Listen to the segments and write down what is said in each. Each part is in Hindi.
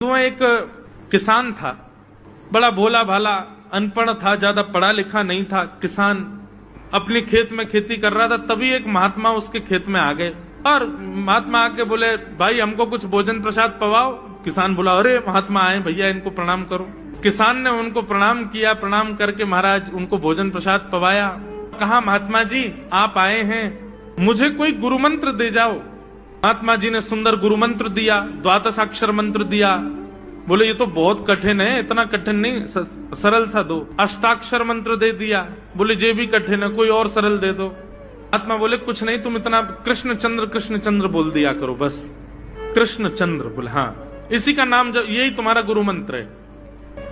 धुआं एक किसान था, बड़ा भोला भाला, अनपढ़ था, ज्यादा पढ़ा लिखा नहीं था। किसान अपने खेत में खेती कर रहा था, तभी एक महात्मा उसके खेत में आ गए और महात्मा आके बोले, भाई हमको कुछ भोजन प्रसाद पवाओ। किसान बोला, अरे महात्मा आए, भैया इनको प्रणाम करो। किसान ने उनको प्रणाम किया, प्रणाम करके महाराज उनको भोजन प्रसाद पवाया। कहा, महात्मा जी आप आए हैं, मुझे कोई गुरु मंत्र दे जाओ। महात्मा जी ने सुंदर गुरु मंत्र दिया, द्वादशाक्षर मंत्र दिया। बोले ये तो बहुत कठिन है, इतना कठिन नहीं, सरल सा दो। अष्टाक्षर मंत्र दे दिया। बोले ये भी कठिन है, कोई और सरल दे दो। महात्मा बोले कुछ नहीं, तुम इतना कृष्ण चंद्र बोल दिया करो बस। कृष्ण चंद्र बोले, हाँ इसी का नाम, यही तुम्हारा गुरु मंत्र है।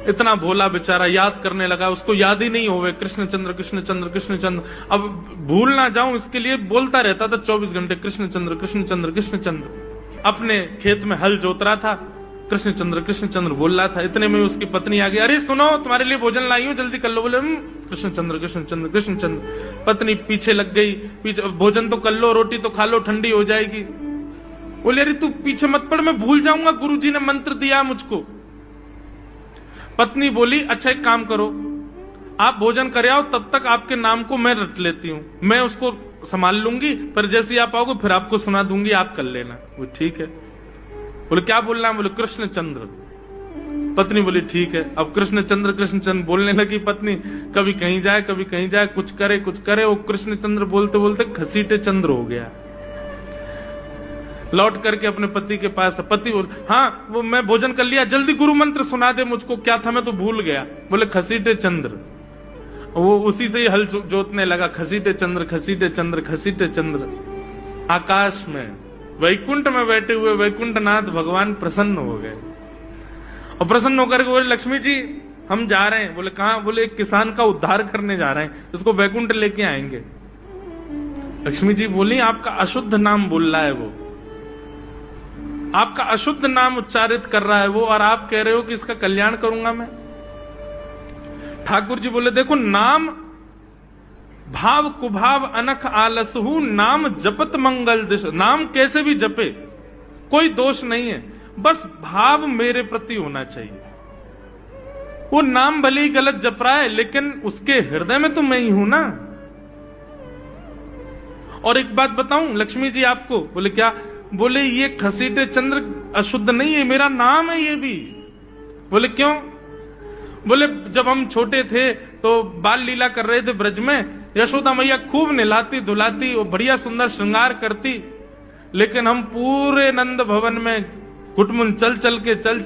इतना भोला बेचारा याद करने लगा, उसको याद ही नहीं होवे कृष्ण चंद्र कृष्ण चंद्र कृष्ण चंद्र। अब भूल ना जाऊं इसके लिए बोलता रहता था 24 घंटे, कृष्ण चंद्र कृष्ण चंद्र कृष्ण चंद्र। अपने खेत में हल जोत रहा था, कृष्ण चंद्र बोल रहा था। इतने में उसकी पत्नी आ गई, अरे सुनो तुम्हारे लिए भोजन लाई हूं, जल्दी कर लो। बोले कृष्ण चंद्र कृष्ण चंद्र कृष्ण चंद्र। पत्नी पीछे लग गई, पीछे, भोजन तो कर लो, रोटी तो खा लो, ठंडी हो जाएगी। बोले अरे तू पीछे मत पड़, मैं भूल जाऊंगा, गुरुजी ने मंत्र दिया मुझको। पत्नी बोली, अच्छा एक काम करो, आप भोजन कर आओ, तब तक आपके नाम को मैं रट लेती हूँ, मैं उसको संभाल लूंगी, पर जैसे आप आओगे फिर आपको सुना दूंगी, आप कर लेना। वो ठीक है। बोले क्या बोलना है? बोले कृष्ण चंद्र। पत्नी बोली ठीक है। अब कृष्ण चंद्र बोलने लगी पत्नी, कभी कहीं जाए कभी कहीं जाए, कुछ करे। वो कृष्ण चंद्र बोलते बोलते घसीटे चंद्र हो गया। लौट करके अपने पति के पास, पति बोल, हाँ वो मैं भोजन कर लिया, जल्दी गुरु मंत्र सुना दे मुझको, क्या था मैं तो भूल गया। बोले घसीटे चंद्र। वो उसी से ही हल जोतने लगा, घसीटे चंद्र घसीटे चंद्र घसीटे चंद्र। आकाश में वैकुंठ में बैठे हुए वैकुंठनाथ भगवान प्रसन्न हो गए और प्रसन्न होकर बोले, लक्ष्मी जी हम जा रहे हैं। बोले कहां? बोले एक किसान का उद्धार करने जा रहे हैं, उसको वैकुंठ लेके आएंगे। लक्ष्मी जी बोली, आपका अशुद्ध नाम बोल रहा है वो, आपका अशुद्ध नाम उच्चारित कर रहा है वो, और आप कह रहे हो कि इसका कल्याण करूंगा मैं। ठाकुर जी बोले, देखो नाम भाव कुभाव अनख आलसहु, नाम जपत मंगल दिश। नाम कैसे भी जपे कोई दोष नहीं है, बस भाव मेरे प्रति होना चाहिए। वो नाम भले ही गलत जप रहा है, लेकिन उसके हृदय में तो मैं ही हूं ना। और एक बात बताऊं लक्ष्मी जी आपको। बोले क्या? बोले ये घसीटे चंद्र अशुद्ध नहीं है, मेरा नाम है ये भी। बोले क्यों? बोले जब हम छोटे थे तो बाल लीला कर रहे थे ब्रज में, यशोदा मैया खूब नहलाती धुलाती और बढ़िया सुंदर श्रृंगार करती, लेकिन हम पूरे नंद भवन में घुटमुन चल चल